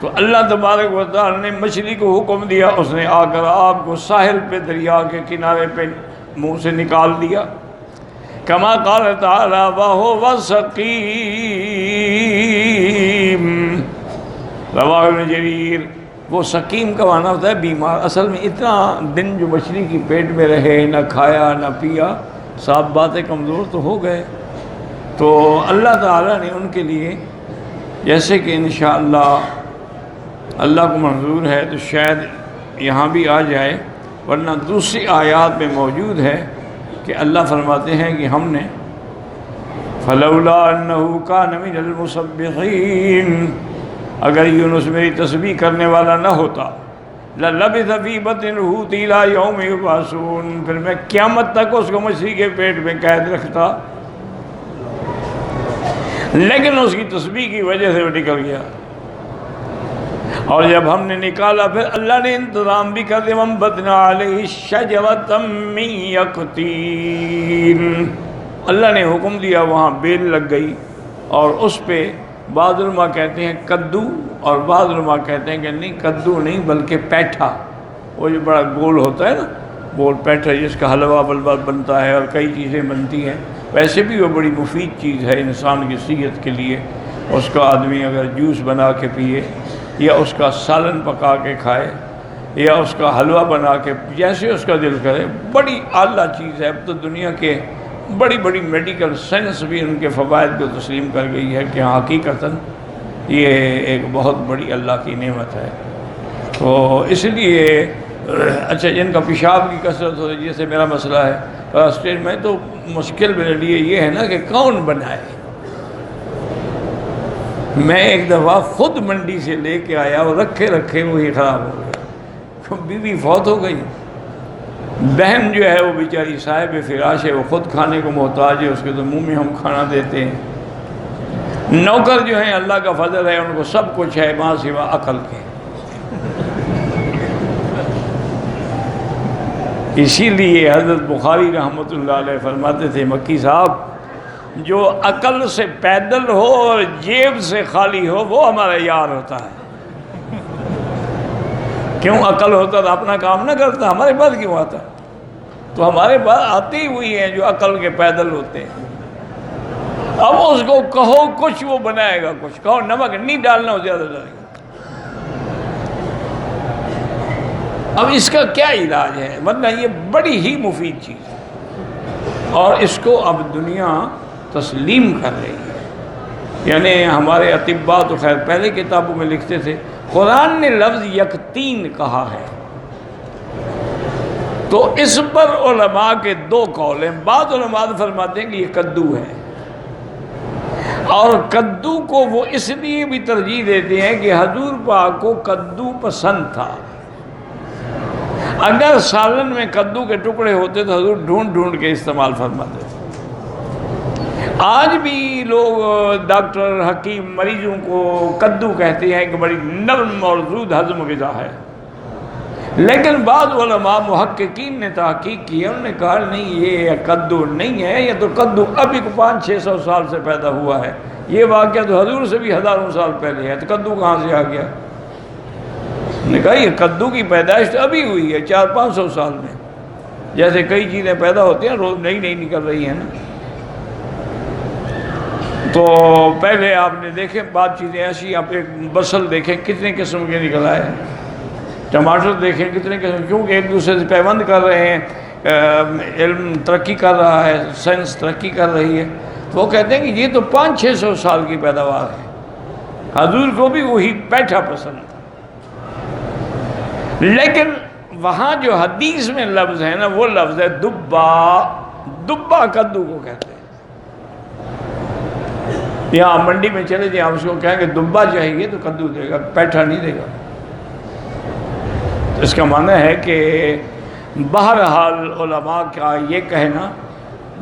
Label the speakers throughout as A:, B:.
A: تو اللہ تبارک و تعالی نے مچھلی کو حکم دیا، اس نے آ کر آپ کو ساحل پہ، دریا کے کنارے پہ منہ سے نکال دیا۔ کما قال تعالی وَهُوَ سَقِيمٌ، رواہ ابن جریر۔ وہ سقیم کا معنی ہوتا ہے بیمار۔ اصل میں اتنا دن جو مچھلی کی پیٹ میں رہے، نہ کھایا نہ پیا، صاف باتیں کمزور تو ہو گئے۔ تو اللہ تعالیٰ نے ان کے لیے، جیسے کہ انشاءاللہ اللہ کو منظور ہے تو شاید یہاں بھی آ جائے، ورنہ دوسری آیات میں موجود ہے کہ اللہ فرماتے ہیں کہ ہم نے فَلَوْلَا أَنَّهُ كَانَ مِنَ الْمُسَبِّحِينَ، اگر یونس میری تسبیح کرنے والا نہ ہوتا، لَلَبِثَ فِي بَطْنِهِ إِلَىٰ يَوْمِ يُبْعَثُونَ، پھر میں قیامت تک اس کو مچھلی کے پیٹ میں قید رکھتا، لیکن اس کی تسبیح کی وجہ سے وہ نکل گیا۔ اور جب ہم نے نکالا پھر اللہ نے انتظام بھی کر دیا، وَأَنبَتْنَا عَلَيْهِ شَجَرَةً مِّن يَقْطِينٍ، اللہ نے حکم دیا وہاں بیل لگ گئی، اور اس پہ بعض علماء کہتے ہیں کدو، اور بعض علماء کہتے ہیں کہ نہیں کدو نہیں بلکہ پیٹھا، وہ جو بڑا گول ہوتا ہے نا، گول پیٹھا جس کا حلوہ بلوا بنتا ہے اور کئی چیزیں بنتی ہیں۔ ویسے بھی وہ بڑی مفید چیز ہے انسان کی صحت کے لیے، اس کا آدمی اگر جوس بنا کے پیے، یا اس کا سالن پکا کے کھائے، یا اس کا حلوہ بنا کے، جیسے اس کا دل کرے، بڑی اعلیٰ چیز ہے۔ اب تو دنیا کے بڑی بڑی میڈیکل سائنس بھی ان کے فوائد کو تسلیم کر گئی ہے کہ حقیقتاً یہ ایک بہت بڑی اللہ کی نعمت ہے۔ تو اس لیے اچھا، جن کا پیشاب کی کثرت ہو، جیسے میرا مسئلہ ہے پراسٹیٹ میں، تو مشکل میرے لیے یہ ہے نا کہ کون بنائے۔ میں ایک دفعہ خود منڈی سے لے کے آیا اور رکھے رکھے وہی خراب ہو گیا، بیوی فوت ہو گئی، بہن جو ہے وہ بیچاری صاحب فراش ہے، وہ خود کھانے کو محتاج ہے، اس کے تو منہ میں ہم کھانا دیتے ہیں۔ نوکر جو ہیں اللہ کا فضل ہے، ان کو سب کچھ ہے ماں سوا عقل کے۔ اسی لیے حضرت بخاری رحمۃ اللہ علیہ فرماتے تھے، مکی صاحب جو عقل سے پیدل ہو اور جیب سے خالی ہو وہ ہمارا یار ہوتا ہے۔ کیوں؟ عقل ہوتا تو اپنا کام نہ کرتا، ہمارے پاس کیوں آتا؟ تو ہمارے پاس آتی ہوئی ہیں جو عقل کے پیدل ہوتے ہیں۔ اب اس کو کہو کچھ، وہ بنائے گا کچھ، کہو نمک نہیں ڈالنا، وہ زیادہ ڈالے گا۔ اب اس کا کیا علاج ہے؟ مطلب یہ بڑی ہی مفید چیز ہے، اور اس کو اب دنیا تسلیم کر رہی ہے۔ یعنی ہمارے اطباء تو خیر پہلے کتابوں میں لکھتے تھے، قرآن نے لفظ یقطین کہا ہے، تو اس پر علماء کے دو قول ہیں۔ بعض علماء فرماتے ہیں کہ یہ کدو ہے، اور کدو کو وہ اس لیے بھی ترجیح دیتے ہیں کہ حضور پاک کو کدو پسند تھا۔ اگر سالن میں کدو کے ٹکڑے ہوتے تو حضور ڈھونڈ ڈھونڈ کے استعمال فرماتے تھے۔ آج بھی لوگ ڈاکٹر حکیم مریضوں کو کدو کہتے ہیں کہ بڑی نرم اور زود ہضم غذا ہے، لیکن بعض علماء محققین نے تحقیق کی ہے، انہوں نے کہا نہیں یہ کدو نہیں ہے، یہ تو کدو ابھی 500-600 سال سے پیدا ہوا ہے، یہ واقعہ تو حضور سے بھی ہزاروں سال پہلے ہے، تو کدو کہاں سے آ گیا؟ نے کہا یہ کدو کی پیدائش تو ابھی ہوئی ہے 400-500 سال میں، جیسے کئی چیزیں پیدا ہوتی ہیں روز نئی نئی نکل رہی ہیں نا۔ تو پہلے آپ نے دیکھیں بعض چیزیں ایسی، آپ ایک بصل دیکھیں کتنے قسم کے نکل آئے ہیں، ٹماٹر دیکھیں کتنے قسم، کیونکہ ایک دوسرے سے پیوند کر رہے ہیں، علم ترقی کر رہا ہے، سائنس ترقی کر رہی ہے، تو وہ کہتے ہیں کہ یہ تو 500-600 سال کی پیداوار ہے۔ حضور کو بھی وہی پیٹھا پسند تھا، لیکن وہاں جو حدیث میں لفظ ہے نا، وہ لفظ ہے دبا۔ دبا کدو کو کہتے ہیں۔ یہاں منڈی میں چلے جائیں، آپ اس کو کہیں کہ دبا چاہیے تو کدو دے گا، پیٹھا نہیں دے گا۔ اس کا معنی ہے کہ بہرحال علماء کا یہ کہنا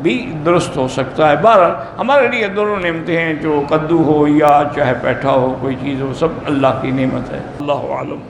A: بھی درست ہو سکتا ہے۔ بہرحال ہمارے لیے دونوں نعمتیں ہیں، جو کدو ہو یا چاہے پیٹھا ہو، کوئی چیز ہو، سب اللہ کی نعمت ہے۔ اللہ عالم۔